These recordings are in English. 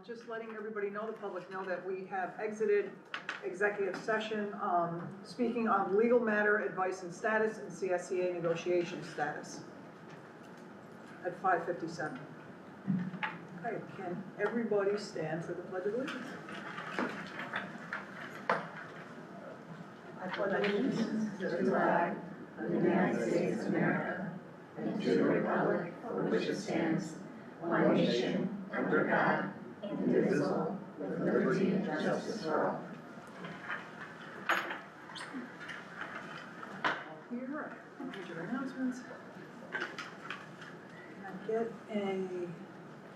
just letting everybody know, the public know, that we have exited executive session, speaking on legal matter, advice and status, and CSCA negotiation status at 5:57. Okay, can everybody stand for the Pledge of Allegiance? I pledge allegiance to the flag of the United States of America and to the republic for which it stands, one nation, under God, indivisible, with liberty and justice for all. Here, major announcements.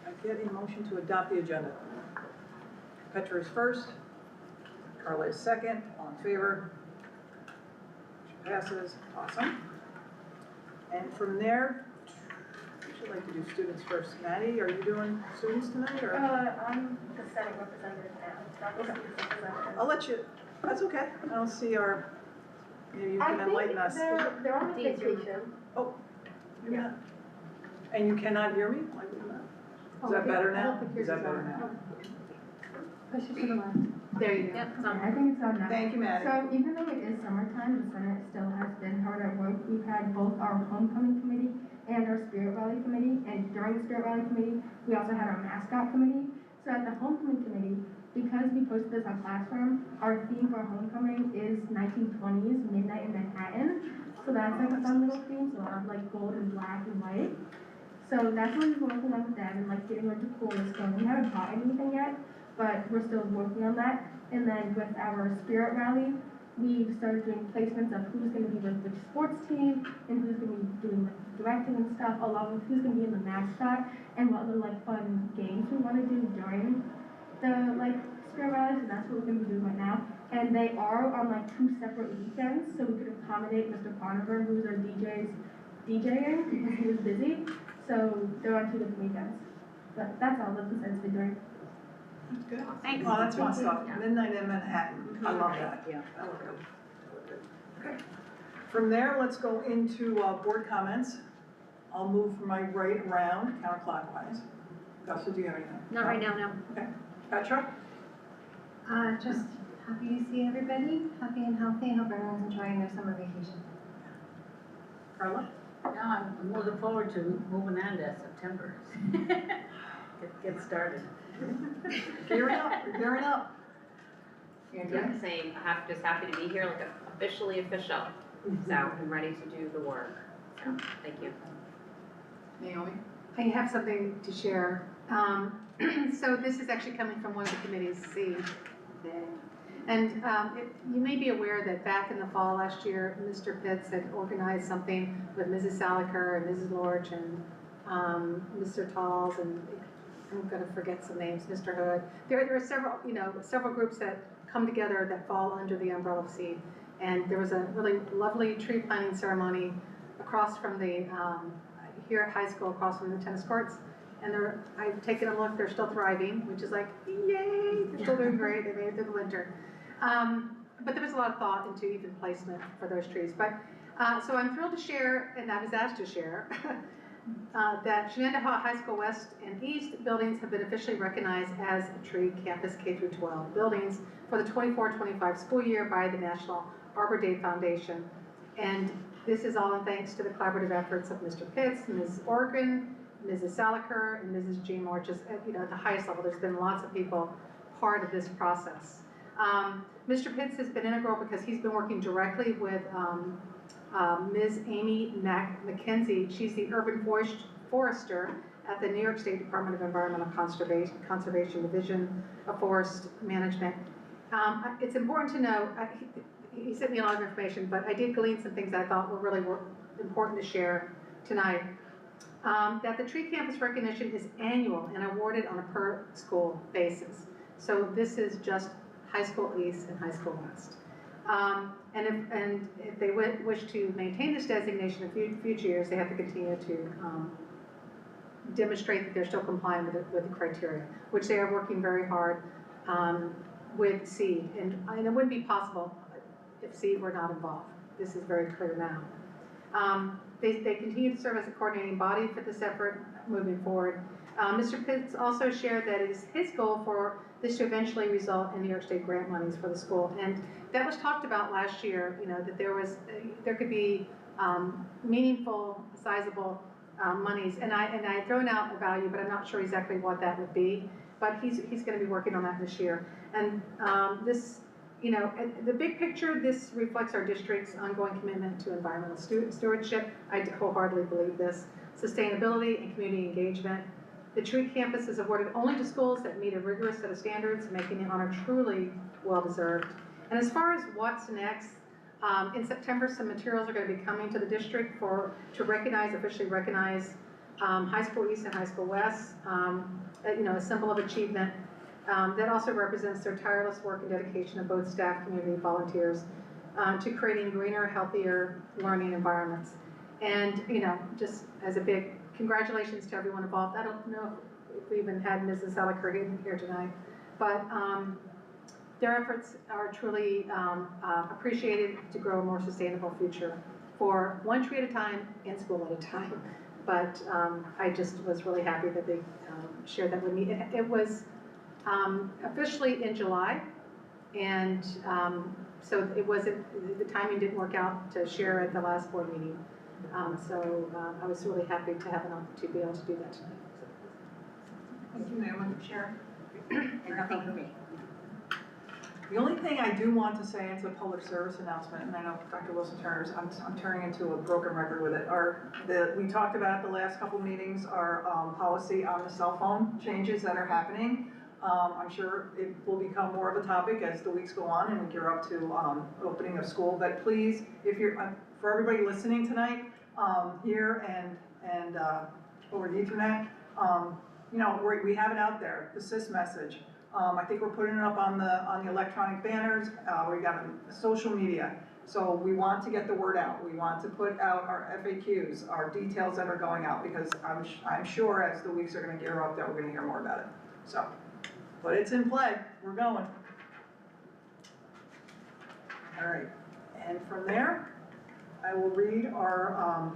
I get a motion to adopt the agenda. Petra is first, Carla is second, all in favor. Motion passes, awesome. And from there, I should like to do students first. Maddie, are you doing students tonight, or? I'm the Senate representative now, not the student representative. I'll let you, that's okay. I don't see our, maybe you can enlighten us. They're on vacation. Oh, you're not. And you cannot hear me? Why would you not? Is that better now? Is that better now? Push it to the left. There you go. Yep, it's on. I think it's on now. Thank you, Maddie. So even though it is summertime, the Senate still has been hard at work. We've had both our homecoming committee and our spirit rally committee. And during the spirit rally committee, we also had our mascot committee. So at the homecoming committee, because we posted this on Classroom, our theme for homecoming is 1920s, Midnight in Manhattan. So that's like a fun little theme, so a lot of like gold and black and white. So that's what we've been working on with them and like getting into coolest stuff. We haven't bought anything yet, but we're still working on that. And then with our spirit rally, we've started doing placements of who's going to be with which sports team and who's going to be doing like directing and stuff, along with who's going to be in the mascot and what little like fun games we want to do during the like spirit rallies. And that's what we're going to be doing right now. And they are on like 2 separate weekends, so we could accommodate Mr. Conover, who's our DJing because he was busy. So they're on 2 different weekends. But that's all that the Senat's been doing. That's good. Thanks. Oh, that's fun stuff. Yeah. Midnight in Manhattan. I love that. Yeah. That looked good. That looked good. Okay. From there, let's go into board comments. I'll move from my right around counterclockwise. Gus, do you have anything? Not right now, no. Okay. Petra? Just happy to see everybody, happy and healthy. Hope everyone's enjoying their summer vacation. Carla? No, I'm looking forward to moving on to September. Get started. Gearing up, we're gearing up. Yeah, same. Just happy to be here, like officially official. So I'm ready to do the work. So thank you. Naomi? I have something to share. So this is actually coming from one of the committees, C. And you may be aware that back in the fall last year, Mr. Pitts had organized something with Mrs. Saliker and Mrs. Lorch and Mr. Talls and I'm going to forget some names, Mr. Hood. There are several groups that come together that fall under the umbrella of C. And there was a really lovely tree planting ceremony across from the here at high school, across from the tennis courts. And I've taken a look, they're still thriving, which is like, yay, they're still doing great, they made it through the winter. But there was a lot of thought into even placement for those trees. But so I'm thrilled to share, and I was asked to share, that Shenendehowa High School West and East buildings have been officially recognized as tree campus K-12 buildings for the 24-25 school year by the National Arbor Day Foundation. And this is all in thanks to the collaborative efforts of Mr. Pitts, Ms. Organ, Mrs. Saliker, and Mrs. Jean Moore, just at the highest level. There's been lots of people part of this process. Mr. Pitts has been integral because he's been working directly with Ms. Amy McKenzie. She's the urban forester at the New York State Department of Environmental Conservation Division of Forest Management. It's important to know, he sent me a lot of information, but I did glean some things I thought were really important to share tonight. That the tree campus recognition is annual and awarded on a per school basis. So this is just high school East and high school West. And if they wish to maintain this designation in future years, they have to continue to demonstrate that they're still complying with the criteria, which they are working very hard with SEED. And it wouldn't be possible if SEED were not involved. This is very clear now. They continue to serve as a coordinating body for this effort moving forward. Mr. Pitts also shared that it is his goal for this to eventually result in New York State grant monies for the school. And that was talked about last year, that there could be meaningful, sizable monies. And I thrown out a value, but I'm not sure exactly what that would be. But he's going to be working on that this year. And this, the big picture, this reflects our district's ongoing commitment to environmental stewardship. I wholeheartedly believe this. Sustainability and community engagement. The TREAT campus is awarded only to schools that meet a rigorous set of standards, making the honor truly well-deserved. And as far as what's next, in September, some materials are going to be coming to the district to officially recognize High School East and High School West, a symbol of achievement that also represents their tireless work and dedication of both staff, community, and volunteers to creating greener, healthier learning environments. And, just as a big congratulations to everyone involved. I don't know if we even had Mrs. Eliker here tonight, but their efforts are truly appreciated to grow a more sustainable future for one tree at a time and school at a time. But I just was really happy that they shared that with me. It was officially in July, and so it wasn't, the timing didn't work out to share at the last board meeting. So I was really happy to have an opportunity to be able to do that tonight. Thank you, ma'am. Sharon? Nothing for me. The only thing I do want to say, it's a public service announcement, and I know Dr. Wilson Turner's, I'm turning into a broken record with it. We talked about the last couple meetings, our policy on the cell phone changes that are happening. I'm sure it will become more of a topic as the weeks go on and we gear up to opening of school. But please, if you're, for everybody listening tonight, here and over the Ethernet, we have it out there, the SIS message. I think we're putting it up on the electronic banners. We got social media. So we want to get the word out. We want to put out our FAQs, our details that are going out, because I'm sure as the weeks are going to gear up that we're going to hear more about it. So, but it's in play. We're going. All right. And from there, I will read our,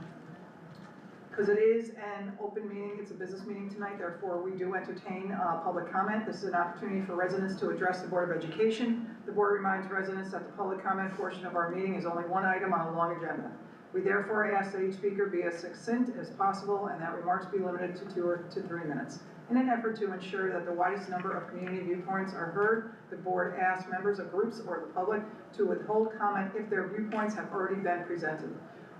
because it is an open meeting, it's a business meeting tonight, therefore we do entertain public comment. This is an opportunity for residents to address the Board of Education. The board reminds residents that the public comment portion of our meeting is only one item on a long agenda. We therefore ask that each speaker be as succinct as possible and that remarks be limited to 2 to 3 minutes. In an effort to ensure that the widest number of community viewpoints are heard, the board asks members of groups or the public to withhold comment if their viewpoints have already been presented.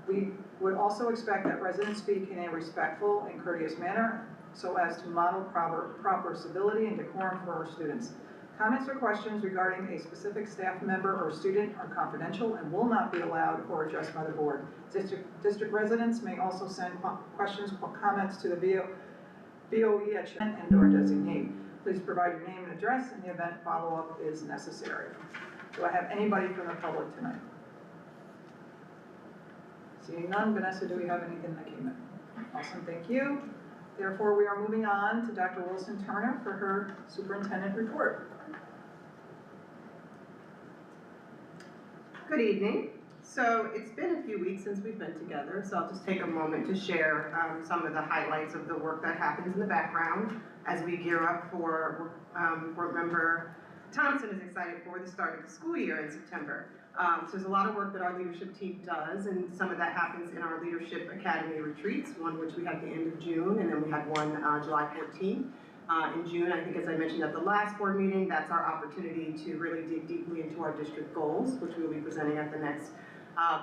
We would also expect that residents speak in a respectful and courteous manner so as to model proper civility and decorum for our students. Comments or questions regarding a specific staff member or student are confidential and will not be allowed or addressed by the board. District residents may also send questions or comments to the BOE at Shenendehowa and/or designee. Please provide your name and address in the event follow-up is necessary. Do I have anybody from the public tonight? Seeing none, Vanessa, do we have anything that came in? Awesome, thank you. Therefore, we are moving on to Dr. Wilson Turner for her superintendent report. Good evening. So it's been a few weeks since we've been together, so I'll just take a moment to share some of the highlights of the work that happens in the background as we gear up for board member Thompson is excited for the start of the school year in September. So there's a lot of work that our leadership team does, and some of that happens in our Leadership Academy retreats, one which we had at the end of June, and then we had one July 14th. In June, I think as I mentioned at the last board meeting, that's our opportunity to really dig deeply into our district goals, which we will be presenting at the next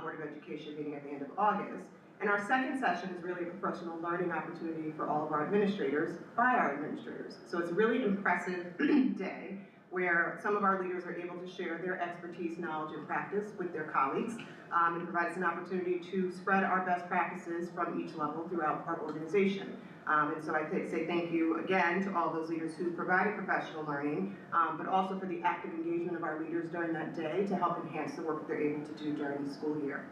Board of Education meeting at the end of August. And our second session is really a professional learning opportunity for all of our administrators, by our administrators. So it's a really impressive day where some of our leaders are able to share their expertise, knowledge, and practice with their colleagues, and provide us an opportunity to spread our best practices from each level throughout our organization. And so I say thank you again to all those leaders who provided professional learning, but also for the active engagement of our leaders during that day to help enhance the work that they're able to do during the school year.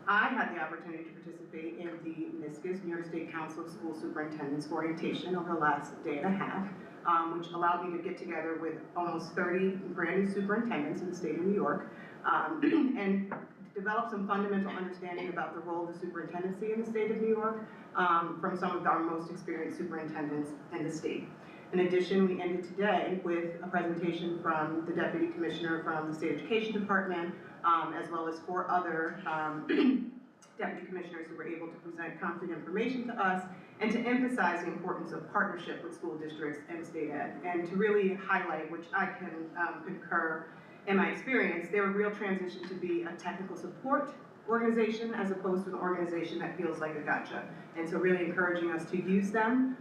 I had the opportunity to participate in the NYSCA's, New York State Council of School Superintendents orientation over the last day and a half, which allowed me to get together with almost 30 brand new superintendents in the state of New York, and develop some fundamental understanding about the role of the superintendency in the state of New York from some of our most experienced superintendents in the state. In addition, we ended today with a presentation from the Deputy Commissioner from the State Education Department, as well as 4 other Deputy Commissioners who were able to present concrete information to us and to emphasize the importance of partnership with school districts and state ed, and to really highlight, which I can concur in my experience, they're a real transition to be a technical support organization as opposed to an organization that feels like a gotcha. And so really encouraging us to use them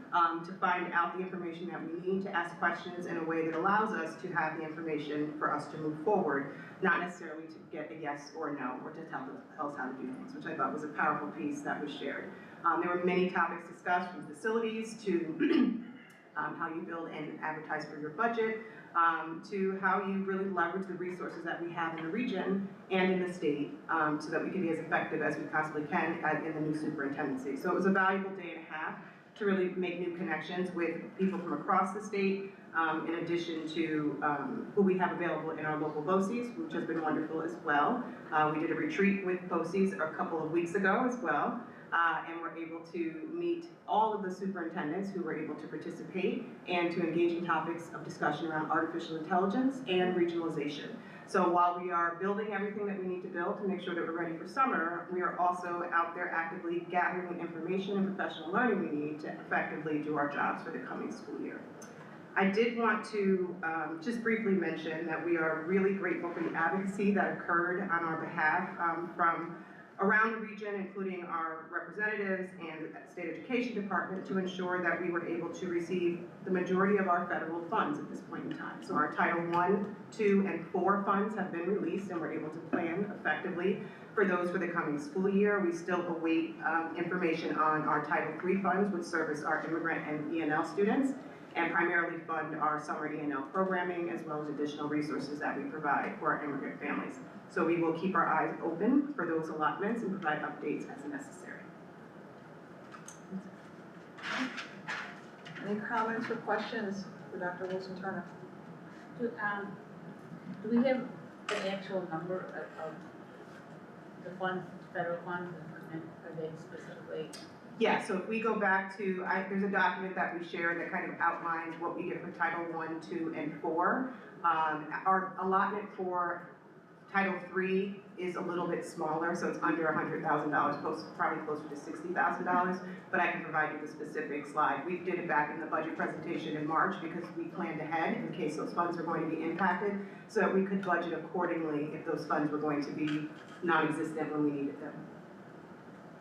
to find out the information that we need, to ask questions in a way that allows us to have the information for us to move forward, not necessarily to get a yes or a no, or to tell us how to do things, which I thought was a powerful piece that was shared. There were many topics discussed, from facilities to how you build and advertise for your budget, to how you really leverage the resources that we have in the region and in the state so that we can be as effective as we possibly can in the new superintendency. So it was a valuable day and a half to really make new connections with people from across the state, in addition to who we have available in our local BOCES, which has been wonderful as well. We did a retreat with BOCES a couple of weeks ago as well. And we're able to meet all of the superintendents who were able to participate and to engage in topics of discussion around artificial intelligence and regionalization. So while we are building everything that we need to build to make sure that we're ready for summer, we are also out there actively gathering the information and professional learning we need to effectively do our jobs for the coming school year. I did want to just briefly mention that we are really grateful for the advocacy that occurred on our behalf from around the region, including our representatives and the State Education Department, to ensure that we were able to receive the majority of our federal funds at this point in time. So our Title I, II, and IV funds have been released, and we're able to plan effectively for those for the coming school year. We still await information on our Title III funds, which service our immigrant and ENL students, and primarily fund our summer ENL programming, as well as additional resources that we provide for our immigrant families. So we will keep our eyes open for those allotments and provide updates as necessary. Any comments or questions for Dr. Wilson-Turner? Do we have the actual number of the funds, federal funds, and are they specifically? Yeah, so if we go back to, there's a document that we share that kind of outlines what we get for Title I, II, and IV. Our allotment for Title III is a little bit smaller, so it's under $100,000, probably closer to $60,000, but I can provide you the specific slide. We did it back in the budget presentation in March because we planned ahead in case those funds were going to be impacted, so that we could budget accordingly if those funds were going to be non-existent when we needed them.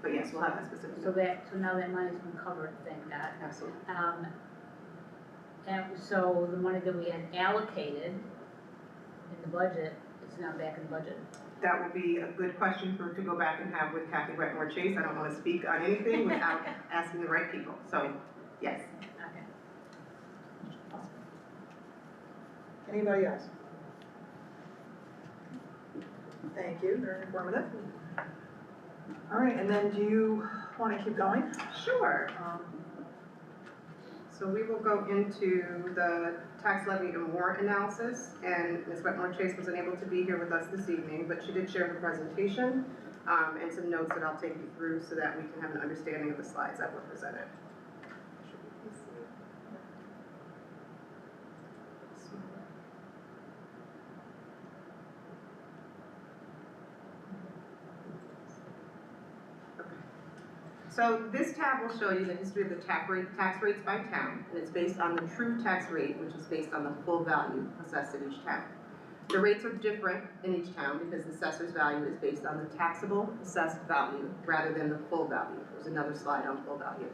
But yes, we'll have that specific. So now that money's been covered, thank God. Absolutely. And so the money that we had allocated in the budget, it's now back in the budget? That would be a good question to go back and have with Kathy Wetmore Chase. I don't want to speak on anything without asking the right people. So, yes. Okay. Anybody else? Thank you, very informative. All right, and then do you want to keep going? Sure. So we will go into the tax levy and warrant analysis, and Ms. Wetmore Chase wasn't able to be here with us this evening, but she did share her presentation and some notes that I'll take you through so that we can have an understanding of the slides that were presented. So this tab will show you the history of the tax rates by town, and it's based on the true tax rate, which is based on the full value assessed in each town. The rates are different in each town because the assessor's value is based on the taxable assessed value rather than the full value. There's another slide on full value.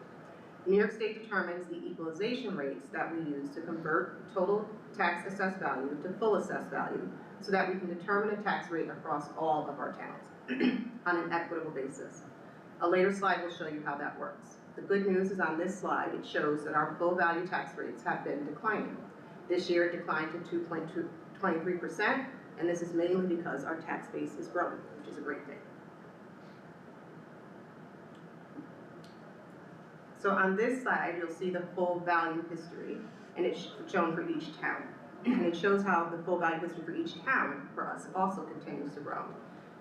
New York State determines the equalization rates that we use to convert total tax assessed value to full assessed value so that we can determine a tax rate across all of our towns on an equitable basis. A later slide will show you how that works. The good news is on this slide, it shows that our full value tax rates have been declining. This year it declined to 2.23%, and this is mainly because our tax base is growing, which is a great thing. So on this slide, you'll see the full value history, and it's shown for each town. And it shows how the full value history for each town, for us, also continues to grow.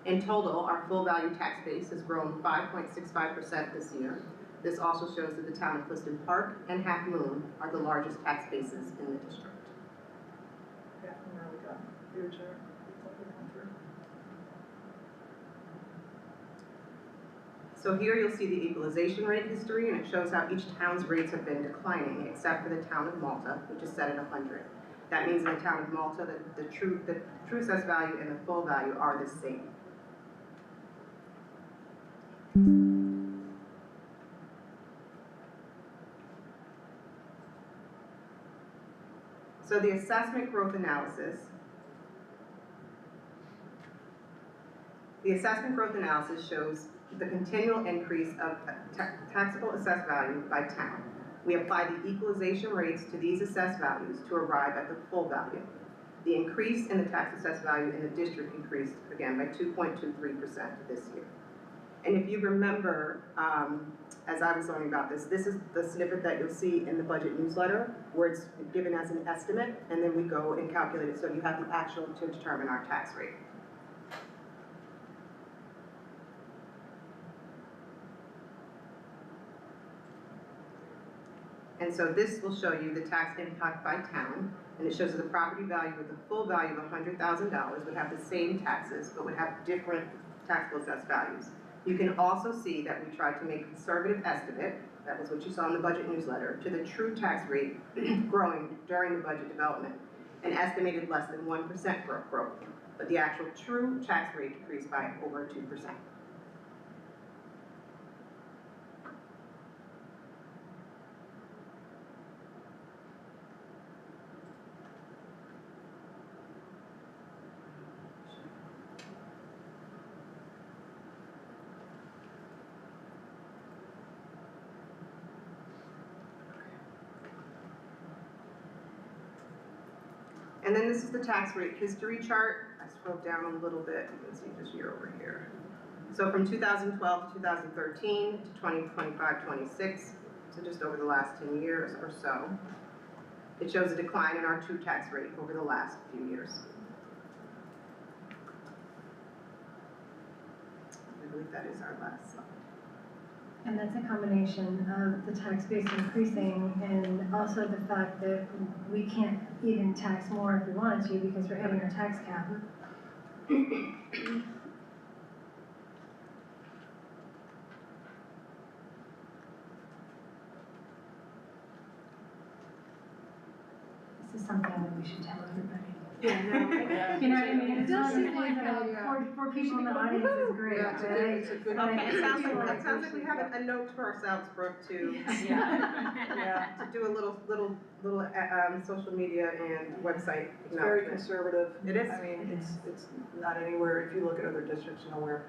In total, our full value tax base has grown 5.65% this year. This also shows that the town of Clifton Park and Half Moon are the largest tax bases in the district. Yeah, there we go. Your chair. So here you'll see the equalization rate history, and it shows how each town's rates have been declining, except for the town of Malta, which is set at 100. That means in the town of Malta, the true assessed value and the full value are the same. So the assessment growth analysis shows the continual increase of taxable assessed value by town. We apply the equalization rates to these assessed values to arrive at the full value. The increase in the tax assessed value in the district increased, again, by 2.23% this year. And if you remember, as I was learning about this is the snippet that you'll see in the budget newsletter, where it's given as an estimate, and then we go and calculate it so you have the actual to determine our tax rate. And so this will show you the tax impact by town, and it shows that the property value with the full value of $100,000 would have the same taxes, but would have different taxable assessed values. You can also see that we tried to make a conservative estimate, that was what you saw in the budget newsletter, to the true tax rate growing during the budget development, and estimated less than 1% growth, but the actual true tax rate decreased by over 2%. And then this is the tax rate history chart. I scrolled down a little bit, you can see this year over here. So from 2012 to 2013 to 2025-26, so just over the last 10 years or so, it shows a decline in our true tax rate over the last few years. I believe that is our last slide. And that's a combination of the tax base increasing and also the fact that we can't even tax more if we wanted to because we're hitting our tax cap. This is something that we should tell everybody. Yeah, no, You know what I mean? It's not Seems something like that for people in the audience is great, Yeah, it's a good. Okay, it sounds like we have a note to ourselves, Brooke, to Yeah, to do a little social media and website it's very acknowledgement. conservative. It is. I mean, it's not anywhere, if you look at other districts, nowhere,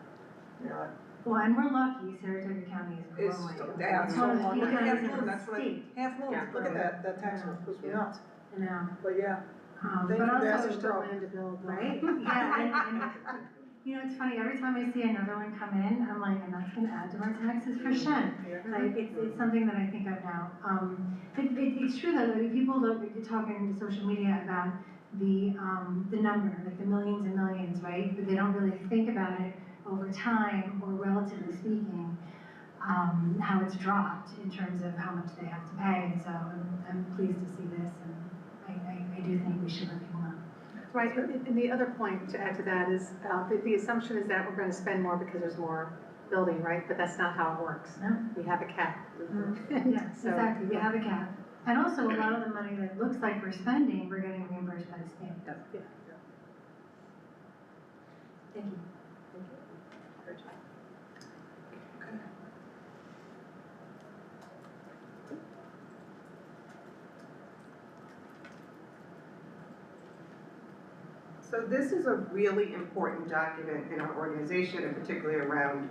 you know, Well, and we're lucky, Saratoga County is it's, growing. yeah, It's so one of the long. few Look at Half counties in Moon, the that's what state. Half Moon, Yeah. look at that tax rate, was nuts, You know, but yeah. Thank but you, also, Bassett. Still land to build, right? Yeah, and you know, it's funny, every time I see another one come in, I'm like, and that's gonna add to our taxes for Shen. Like, it's something that I think of now. It's true though, that people look, you're talking to social media about the number, like the millions and millions, right? But they don't really think about it over time, or relatively speaking, how it's dropped in terms of how much they have to pay. And so I'm pleased to see this, and I do think we should let people know. Right, and the other point to add to that is, the assumption is that we're gonna spend more because there's more building, right? But that's not how it works. No? We have a cap. Yeah, So- exactly, we have a cap. And also, a lot of the money that looks like we're spending, we're getting reimbursed by the state. Yeah. Thank you. So this is a really important document in our organization, and particularly around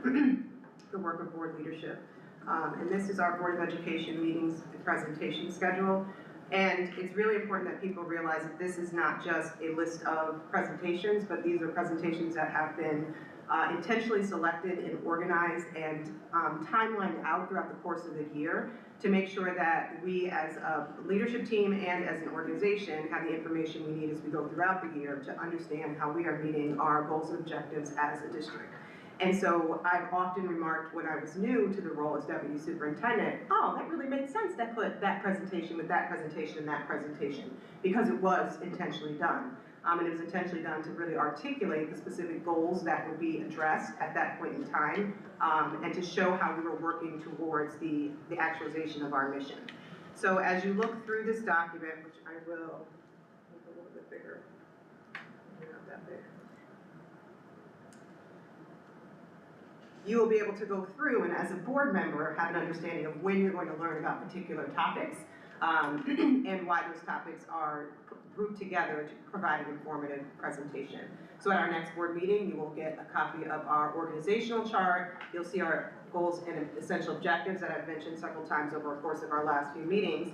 the work of board leadership. And this is our Board of Education meetings and presentation schedule. And it's really important that people realize that this is not just a list of presentations, but these are presentations that have been intentionally selected and organized and timelined out throughout the course of the year to make sure that we as a leadership team and as an organization have the information we need as we go throughout the year to understand how we are meeting our goals and objectives as a district. And so I've often remarked when I was new to the role as deputy superintendent, oh, that really made sense to put that presentation with that presentation and that presentation, because it was intentionally done. And it was intentionally done to really articulate the specific goals that would be addressed at that point in time, and to show how we were working towards the actualization of our mission. So as you look through this document, which I will make a little bit bigger, maybe not that big, you will be able to go through and as a board member have an understanding of when you're going to learn about particular topics, and why those topics are grouped together to provide an informative presentation. So at our next board meeting, you will get a copy of our organizational chart. You'll see our goals and essential objectives that I've mentioned several times over the course of our last few meetings,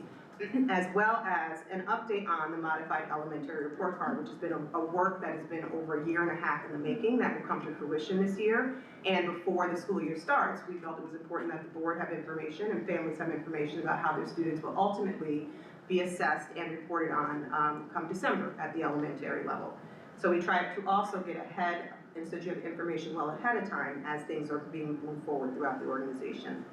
as well as an update on the modified elementary report card, which has been a work that has been over a year and a half in the making that will come to fruition this year. And before the school year starts, we felt it was important that the board have information and families have information about how their students will ultimately be assessed and reported on come December at the elementary level. So we try to also get ahead, and so you have information well ahead of time as things are being moved forward throughout the organization.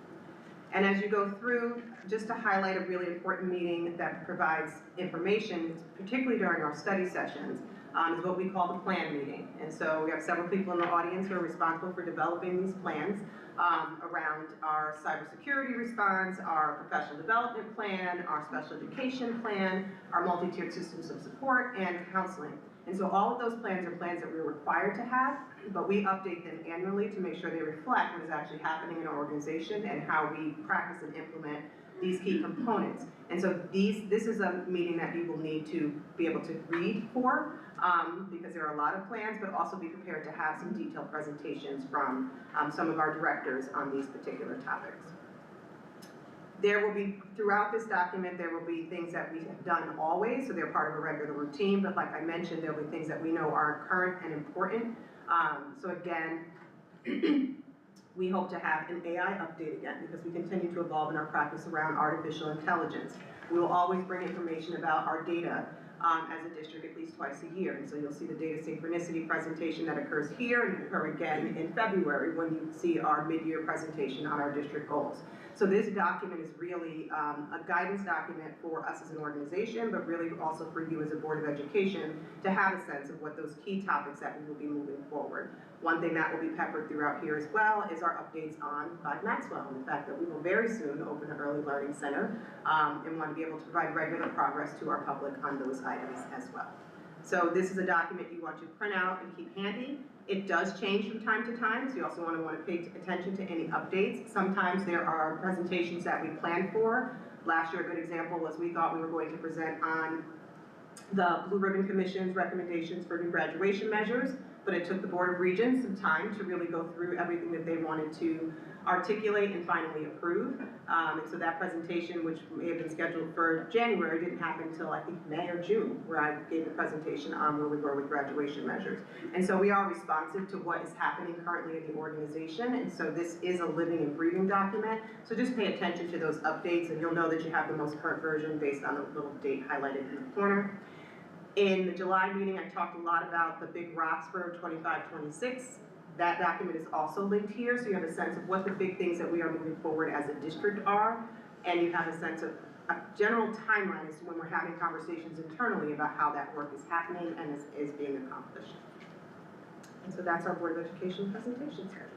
And as you go through, just to highlight a really important meeting that provides information, particularly during our study sessions, is what we call the plan meeting. And so we have several people in the audience who are responsible for developing these plans around our cybersecurity response, our professional development plan, our special education plan, our multi-tiered systems of support, and counseling. And so all of those plans are plans that we're required to have, but we update them annually to make sure they reflect what is actually happening in our organization and how we practice and implement these key components. And so this is a meeting that you will need to be able to read for, because there are a lot of plans, but also be prepared to have some detailed presentations from some of our directors on these particular topics. There will be, throughout this document, there will be things that we have done always, so they're part of a regular routine, but like I mentioned, there will be things that we know are current and important. So again, we hope to have an AI update again, because we continue to evolve in our practice around artificial intelligence. We will always bring information about our data as a district at least twice a year. And so you'll see the data synchronicity presentation that occurs here and occur again in February when you see our mid-year presentation on our district goals. So this document is really a guidance document for us as an organization, but really also for you as a Board of Education to have a sense of what those key topics that we will be moving forward. One thing that will be peppered throughout here as well is our updates on Maxwell and the fact that we will very soon open an early learning center and want to be able to provide regular progress to our public on those items as well. So this is a document you want to print out and keep handy. It does change from time to time, so you also want to pay attention to any updates. Sometimes there are presentations that we plan for. Last year, a good example was we thought we were going to present on the Blue Ribbon Commission's recommendations for new graduation measures, but it took the Board of Regents some time to really go through everything that they wanted to articulate and finally approve. And so that presentation, which may have been scheduled for January, didn't happen until I think May or June, where I gave the presentation on where we were with graduation measures. And so we are responsive to what is happening currently in the organization, and so this is a living and breathing document. So just pay attention to those updates, and you'll know that you have the most current version based on the little date highlighted in the corner. In the July meeting, I talked a lot about the big rocks for 25-26. That document is also linked here, so you have a sense of what the big things that we are moving forward as a district are, and you have a sense of a general timeline as to when we're having conversations internally about how that work is happening and is being accomplished. And so that's our Board of Education presentation schedule.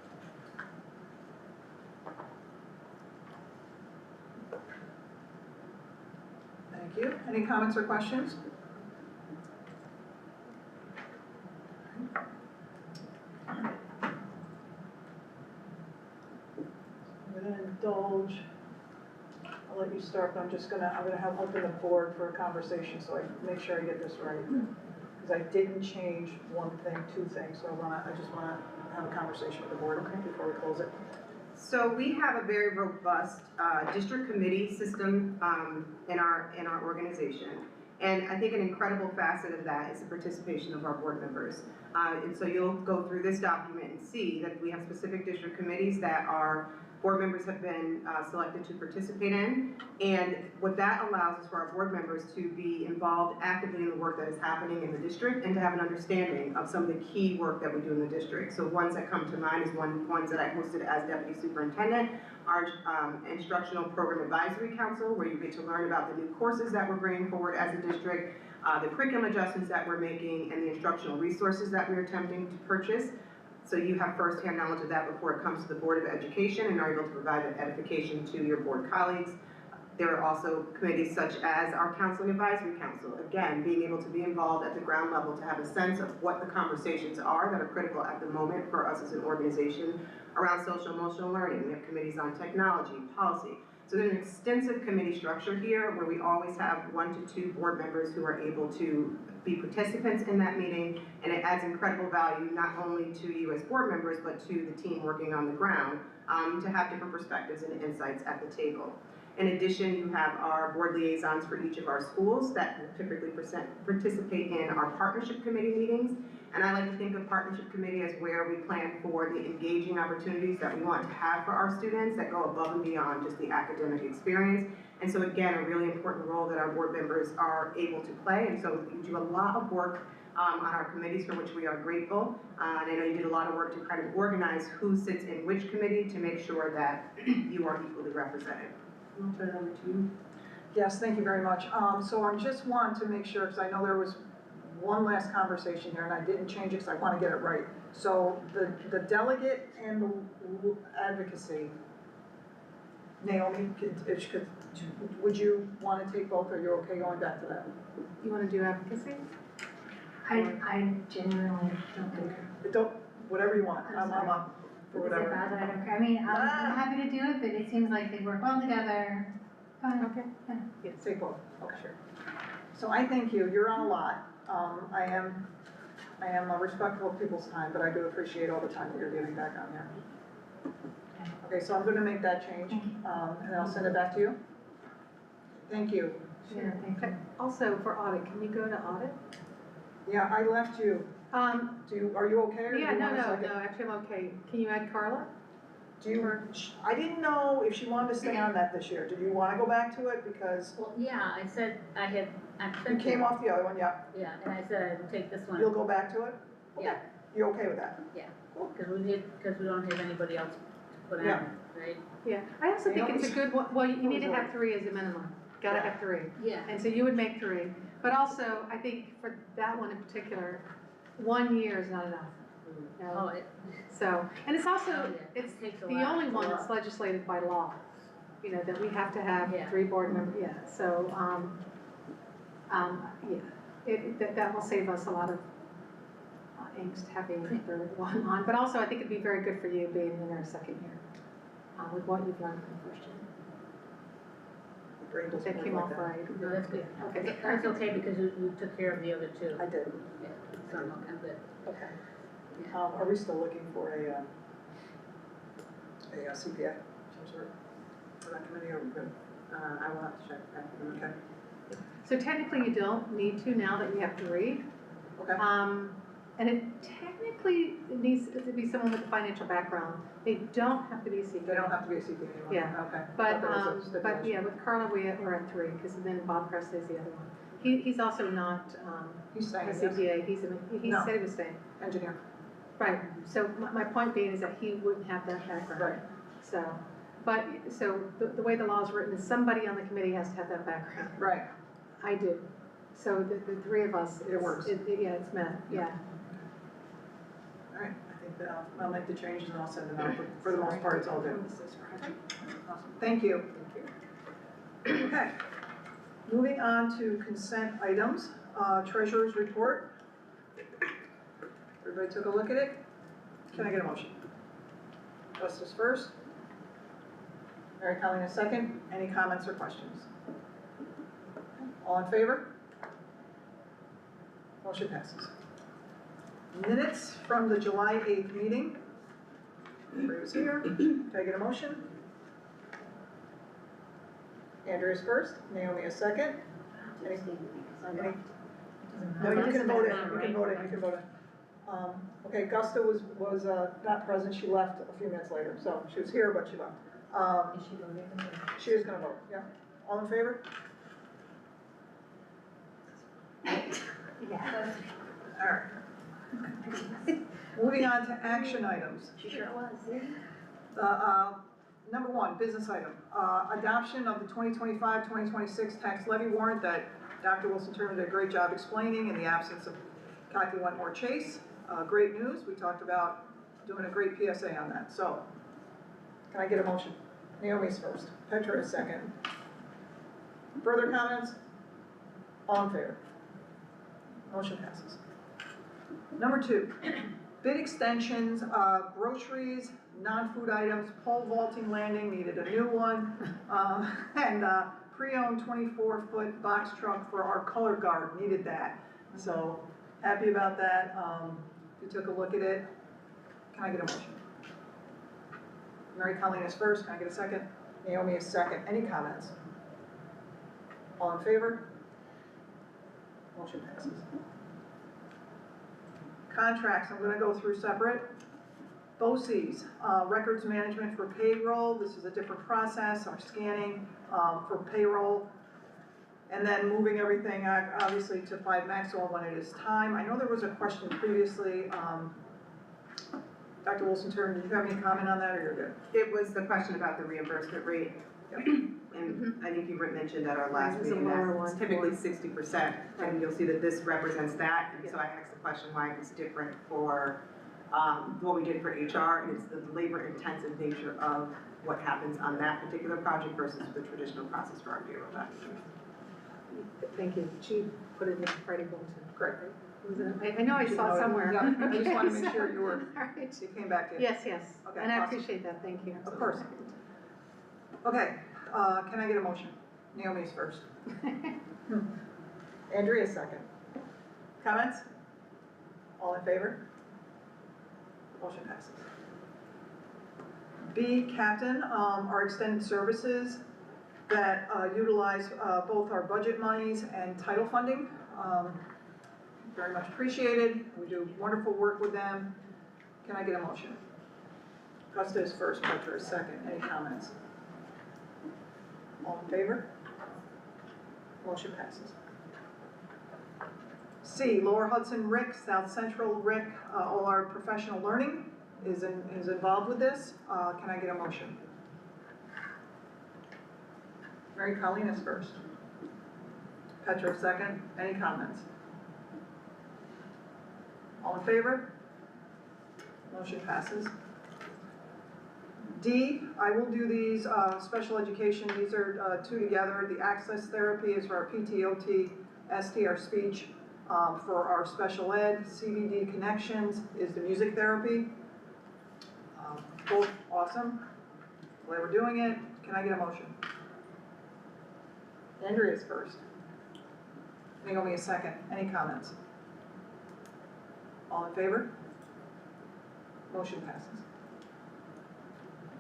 Thank you. Any comments or questions? I'm gonna indulge, I'll let you start, but I'm gonna have open the board for a conversation so I make sure I get this right. Because I didn't change one thing, two things, so I just wanna have a conversation with the board before we close it. So we have a very robust district committee system in our organization. And I think an incredible facet of that is the participation of our board members. And so you'll go through this document and see that we have specific district committees that our board members have been selected to participate in. And what that allows is for our board members to be involved actively in the work that is happening in the district and to have an understanding of some of the key work that we do in the district. So ones that come to mind is ones that I hosted as deputy superintendent, our instructional program advisory council, where you get to learn about the new courses that we're bringing forward as a district, the curriculum adjustments that we're making, and the instructional resources that we're attempting to purchase. So you have firsthand knowledge of that before it comes to the Board of Education and are able to provide that edification to your board colleagues. There are also committees such as our Counseling Advisory Council, again, being able to be involved at the ground level to have a sense of what the conversations are that are critical at the moment for us as an organization around social emotional learning. We have committees on technology, policy. So there's an extensive committee structure here where we always have 1 to 2 board members who are able to be participants in that meeting, and it adds incredible value not only to you as board members, but to the team working on the ground to have different perspectives and insights at the table. In addition, you have our board liaisons for each of our schools that will typically participate in our partnership committee meetings. And I like to think of partnership committee as where we plan for the engaging opportunities that we want to have for our students that go above and beyond just the academic experience. And so again, a really important role that our board members are able to play. And so we do a lot of work on our committees, for which we are grateful. And I know you did a lot of work to kind of organize who sits in which committee to make sure that you are equally represented. I'll turn it over to you. Yes, thank you very much. So I just want to make sure, because I know there was one last conversation here and I didn't change it because I want to get it right. So the delegate and the advocacy, Naomi, would you want to take both, or you're okay going back to that? You wanna do advocacy? I genuinely don't think. Whatever you want, I'm sorry. up for Is it whatever. bad that I don't care? I mean, I'm happy to do it, but it seems like they work well together. Fine. Okay. Yeah. Take both, okay, sure. So I thank you, you're on a lot. I am respectful of people's time, but I do appreciate all the time that you're giving back on here. Okay, so I'm gonna make that change, and then I'll send it back to you. Thank you. Sure, thank you. Also, for audit, can you go to audit? Yeah, I left you. Are you okay, or do you Yeah, want a second? no, actually I'm okay. Can you add Carla? I didn't know if she wanted to stay on that this year. Did you wanna go back to it, because Well, yeah, I said I you came off the other one, yeah? Yeah, and I said I would take this one. You'll go back to it? Okay. Yeah. You okay with that? Because we don't have anybody else to put on, Yeah. right? Yeah, I also think it's a good one, well, you need to have 3 as a minimum. Gotta have 3. Yeah. And so you would make 3. But also, I think for that one in particular, 1 year is not enough. No. Oh, So, and it's also, Oh, yeah. it's It takes a the lot. only It's a one lot. that's legislated by law. You know, that we have to have Yeah. 3 board members, yeah, so, yeah. That will save us a lot of angst having the third one on. But also, I think it'd be very good for you being in our second year, with what you've learned from the first year. Brain doesn't That work came like off that. right. No, that's good. Okay. That's okay because you took care of the other 2. I did. Yeah, so I'm good. Okay. Yeah. Are we still looking for a CPA, some sort, for that committee, or we good? I will have to check that. Okay. So technically, you don't need to now that you have 3. Okay. And it technically needs to be someone with a financial background. They don't have to be a CPA. They don't have to be a CPA anymore? Yeah. Okay. But, Thought there was a stipulation. yeah, with Carla, we're at 3, because then Bob Presley's the other one. He's also not, He's a saying yes, CPA, he No. said he was staying. engineer. Right, so my point being is that he wouldn't have that background. Right. So, but, so the way the law is written is somebody on the committee has to have that background. Right. I do. So the 3 of us. It works. Yeah, it's met, yeah. All right, I think that I'll make the changes and I'll send them out, but for the most part, it's all good. Awesome. Thank you. Okay. Moving on to consent items, treasurer's report. Everybody took a look at it? Can I get a motion? Justice first. Mary Colleen a second. Any comments or questions? All in favor? Motion passes. Minutes from the July 8th meeting. Everybody was here. Can I get a motion? Andrea's first, Naomi a second. Any- Doesn't No, you matter. can vote it, matter, you can right? vote it, you can vote it. Okay, Gusta was not present, she left a few minutes later, so she was here, but she left. Is she voting? She is gonna vote, yeah. All in favor? Yeah. All right. Moving on to action items. She sure was. Number one, business item, adoption of the 2025-2026 tax levy warrant that Dr. Wilson Turner did a great job explaining in the absence of Kathy Wentmore Chase. Great news, we talked about doing a great PSA on that, so. Can I get a motion? Naomi's first, Petra is second. Further comments? All in favor? Motion passes. Number two, bid extensions, groceries, non-food items, pole vaulting landing, needed a new one, and pre-owned 24-foot box truck for our color guard, needed that. So, happy about that. If you took a look at it, can I get a motion? Mary Colleen is first, can I get a second? Naomi is second, any comments? All in favor? Motion passes. Contracts, I'm gonna go through separate. BOCES, records management for payroll, this is a different process, our scanning for payroll. And then moving everything obviously to 5 Maxwell when it is time. I know there was a question previously, Dr. Wilson Turner, do you have any comment on that or you're good? It was the question about the reimbursement rate. And I think you mentioned at our last It's a meeting lower that one it's typically for- 60%. And you'll see that this represents that. And so I asked the question why it was different for what we did for HR. And it's the labor intensive nature of what happens on that particular project versus the traditional process for our payroll documents. Thank you. She put it in the writing bulletin. Great. Was it? I know I saw it somewhere. Yeah, I just wanted to make sure you were, All right. you came back to it. Yes, yes. Okay, And I awesome. appreciate that. Thank you. Of course. Okay, can I get a motion? Naomi's first. Andrea's second. Comments? All in favor? Motion passes. B, captain, our extended services that utilize both our budget monies and title funding. Very much appreciated. We do wonderful work with them. Can I get a motion? Costa is first, Petra is second. Any comments? All in favor? Motion passes. C, Lower Hudson RIC, South Central RIC, all our professional learning is involved with this. Can I get a motion? Mary Colleen is first. Petra second. Any comments? All in favor? Motion passes. D, I will do these special education, these are two together. The access therapy is for our PTOT, ST, our speech, for our special ed. CBD connections is the music therapy. Both awesome. Glad we're doing it. Can I get a motion? Andrea's first. Naomi is second. Any comments? All in favor? Motion passes.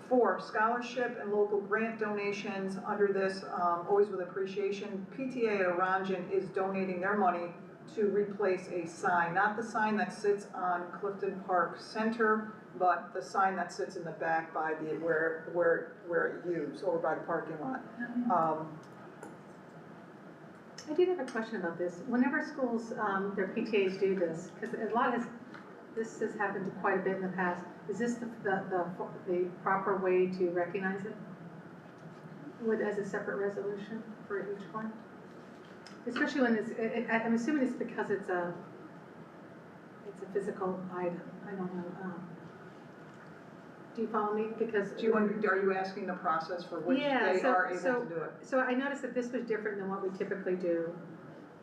4, scholarship and local grant donations under this, always with appreciation. PTA at Orangen is donating their money to replace a sign, not the sign that sits on Clifton Park Center, but the sign that sits in the back by the, where it used, over by the parking lot. I did have a question about this. Whenever schools, their PTAs do this, because this has happened quite a bit in the past, is this the proper way to recognize it? As a separate resolution for each one? Especially when I'm assuming it's because it's a physical item. I don't know. Do you follow me? Because are you asking the process for which they are able to do it? So I noticed that this was different than what we typically do,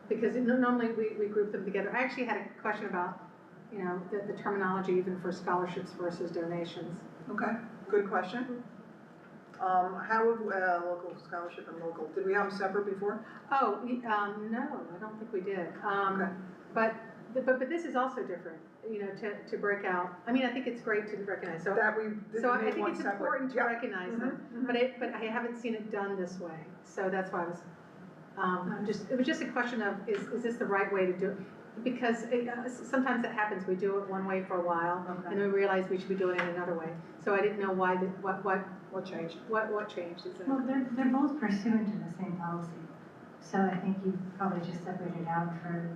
because normally we group them together. I actually had a question about, the terminology even for scholarships versus donations. Okay, good question. How would, local scholarship and local, did we have them separate before? Oh, no, I don't think we did. Okay. But this is also different, to break out. I mean, I think it's great to recognize. So That we I made think one it's separate. important to Yeah. recognize them, Mhm. but I haven't seen it done this way. So that's why I was It was just a question of, is this the right way to do it? Because sometimes that happens, we do it one way for a while, and then we realize we should be doing it another way. So I didn't know why, What changed? what changed exactly. Well, they're both pursuant to the same policy. So I think you probably just separated out for,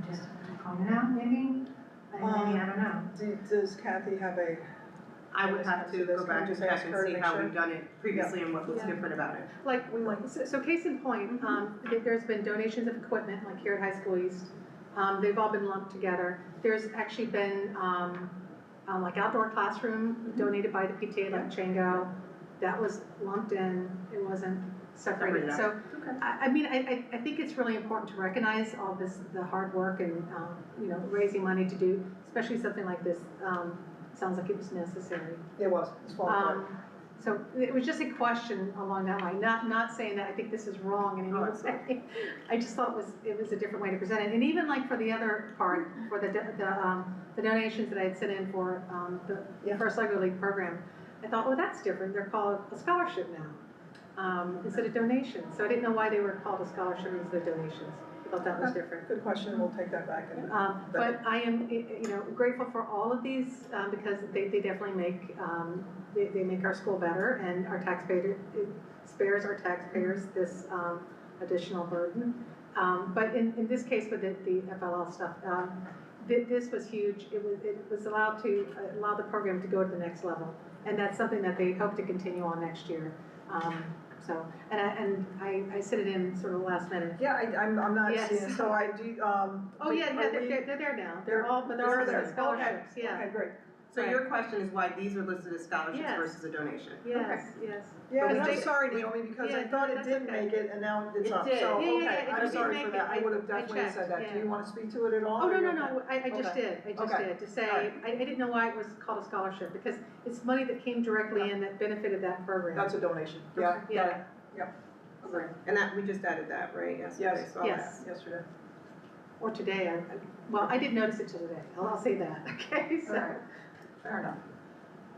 just to point it out maybe? Maybe, I don't know. Does Kathy have a? I would have to go back and Just check ask and her to see make how sure. we've done it previously and what was different about it. So case in point, there's been donations of equipment, like here at High School East. They've all been lumped together. There's actually been, like outdoor classroom donated by the PTA, like Chango. That was lumped in, it wasn't separated. So, Okay. I think it's really important to recognize all this, the hard work and, raising money to do, especially something like this. Sounds like it was necessary. It was, it's falling apart. So it was just a question along that line, not saying that I think this is wrong in any way. I just thought it was a different way to present it. And even like for the other part, for the donations that I had sent in for the First Lego League program, I thought, oh, that's different. They're called a scholarship now instead of donations. So I didn't know why they were called a scholarship instead of donations. I thought that was different. Good question, we'll take that back. But I am, grateful for all of these because they definitely make they make our school better, and our taxpayer, it spares our taxpayers this additional burden. But in this case with the FLL stuff, this was huge. It was allowed to allow the program to go to the next level, and that's something that they hope to continue on next year. So, and I sent it in sort of last minute. Yeah, I'm not Yes. seeing, so I do, Oh, yeah, they're there now. They're all there. scholarships, Okay. yeah. Okay, great. So your question is why these are listed as scholarships Yes. versus a donation? Yes, yes. Yeah, and But I'm they- sorry, Naomi, because I Yeah, thought it that's didn't okay. make it, and now it's It up, did. so, Yeah, yeah, okay, yeah, I'm it sorry did for make that, it. I would have I definitely checked, said that, do yeah. you wanna speak to it at all? Oh, or no, you no, okay? no, I just Okay. did, to say, Alright. I didn't know why it was called a scholarship, because it's money that came directly in that benefited that program. That's a donation, yeah, Yeah. got it, yep, agree, And that, we just added that, right? Yesterday, Yes. saw that. Yes. yesterday. Or today, well, I didn't notice it till today, I'll say that, okay, so. Alright, fair enough.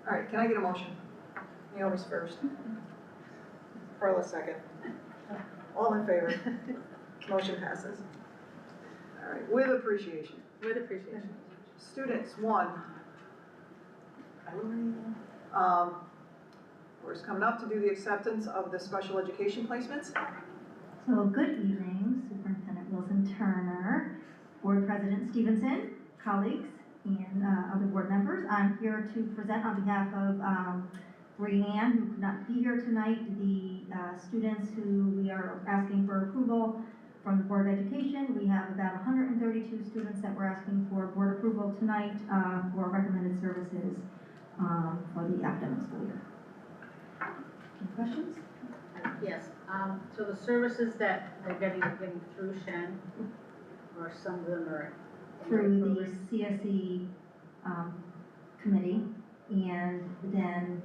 Alright, can I get a motion? Naomi's first. Carla second. All in favor? Motion passes. Alright, with appreciation. With appreciation. Students, one. We're coming up to do the acceptance of the special education placements. So good evening, Superintendent Wilson Turner, Board President Stevenson, colleagues, and other board members. I'm here to present on behalf of Brianne, who could not be here tonight, the students who we are asking for approval from the Board of Education. We have about 132 students that we're asking for board approval tonight for recommended services for the academic school year. Any questions? Yes, so the services that they're getting through Shen, or some of them are. Through the CSE committee, and then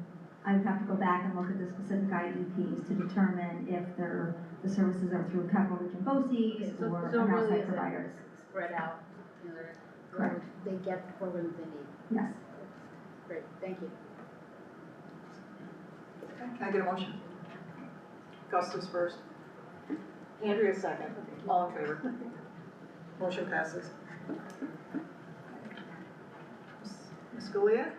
I would have to go back and look at the specific IEPs to determine if the services are through Capital Region BOCES or So an really outside is provider. spread out, Correct. they get the programs they need. Yes. Great, thank you. Okay, can I get a motion? Gustus first. Andrea second. All in favor? Motion passes. Ms. Scalia?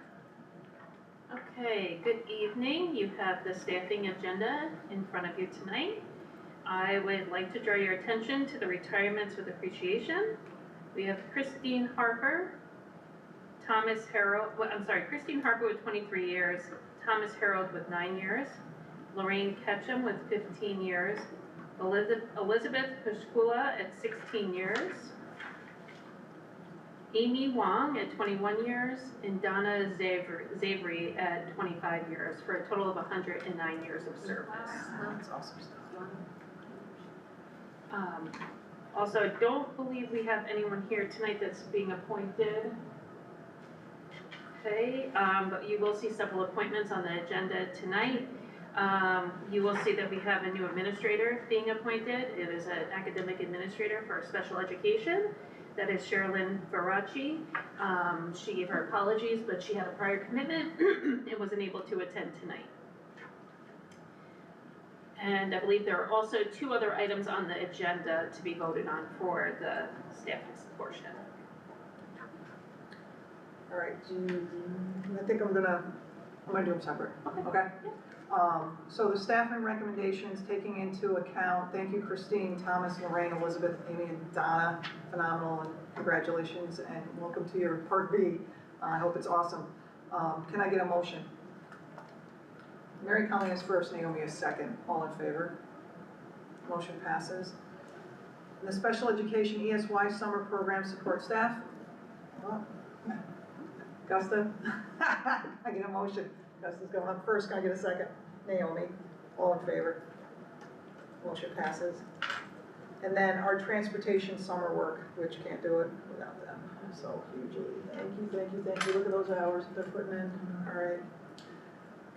Okay, good evening. You have the staffing agenda in front of you tonight. I would like to draw your attention to the retirements with appreciation. We have Christine Harper, Christine Harper with 23 years, Thomas Harold with 9 years, Lorraine Ketchum with 15 years, Elizabeth Pashkula at 16 years, Amy Wong at 21 years, and Donna Zavery at 25 years, for a total of 109 years of service. That's awesome stuff. Also, I don't believe we have anyone here tonight that's being appointed. Okay, but you will see several appointments on the agenda tonight. You will see that we have a new administrator being appointed. It is an academic administrator for special education. That is Sherilyn Faraci. She gave her apologies, but she had a prior commitment and wasn't able to attend tonight. And I believe there are also 2 other items on the agenda to be voted on for the staff portion. All right, I think I'm gonna do them separate, okay? So the staffing recommendations, taking into account, thank you Christine, Thomas, Lorraine, Elizabeth, Amy, and Donna, phenomenal, and congratulations, and welcome to your Part B. I hope it's awesome. Can I get a motion? Mary Conley is first, Naomi is second, all in favor? Motion passes. And the special education ESY summer program support staff? Well, Gusta? I get a motion. Gusta's going up first. Can I get a second? Naomi, all in favor? Motion passes. And then our transportation summer work, which can't do it without them. So hugely, thank you, thank you, thank you. Look at those hours they're putting in. All right.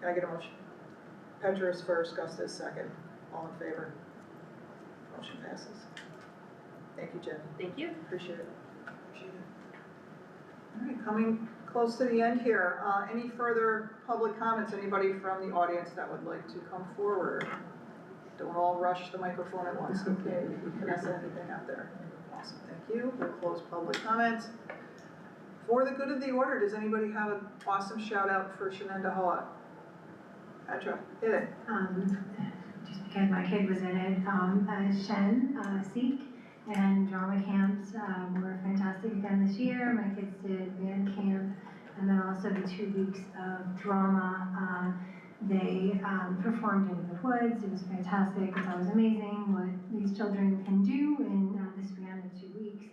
Can I get a motion? Petra is first, Gusta is second. All in favor? Motion passes. Thank you, Jen. Thank you. Appreciate it. Appreciate it. All right, coming close to the end here. Any further public comments? Anybody from the audience that would like to come forward? Don't all rush the microphone at once, okay? Vanessa, anything out there? Awesome, thank you. We'll close public comments. For the good of the order, does anybody have an awesome shout out for Shenendehowa? Petra, hit it. Just because my kid was in it, Seek and drama camps were fantastic again this year. My kids did band camp, and then also the 2 weeks of drama. They performed in the woods. It was fantastic. It's always amazing what these children can do in the span of 2 weeks.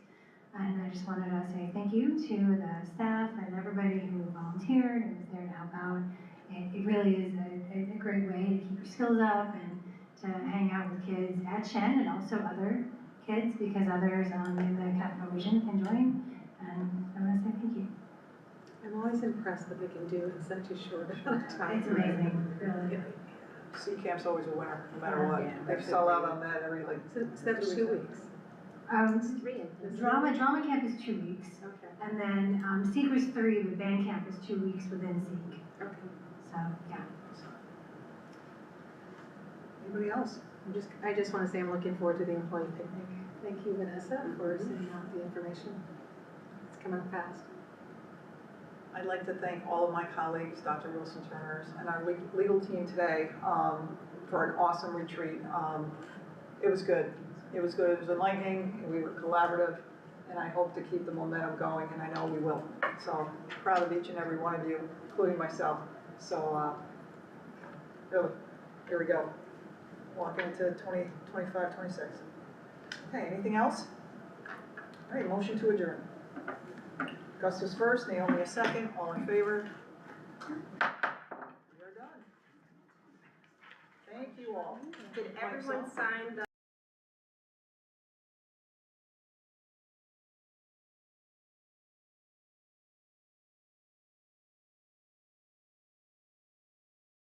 And I just wanted to say thank you to the staff and everybody who volunteered and was there to help out. It really is a great way to keep your skills up and to hang out with kids at Shen and also other kids, because others in the capital region can join. And I want to say thank you. I'm always impressed that they can do it in such a short amount of time. It's amazing, really. Sea camp's always a winner, no matter what. Yeah. They sell out on that every like. So that's 2 weeks. Drama camp is 2 weeks, Okay. and then Seek was 3, but band camp is 2 weeks within Seek. Okay. So, yeah. Anybody else? I just want to say I'm looking forward to the employee picnic. Thank you, Vanessa, for sending out the information. It's coming up fast. I'd like to thank all of my colleagues, Dr. Wilson Turners, and our legal team today for an awesome retreat. It was good. It was good. It was enlightening. We were collaborative, and I hope to keep the momentum going, and I know we will. So proud of each and every one of you, including myself. So really, here we go. Walking into 2025, 26. Okay, anything else? All right, motion to adjourn. Gusta's first, Naomi a second, all in favor? We are done. Thank you all. Did everyone sign the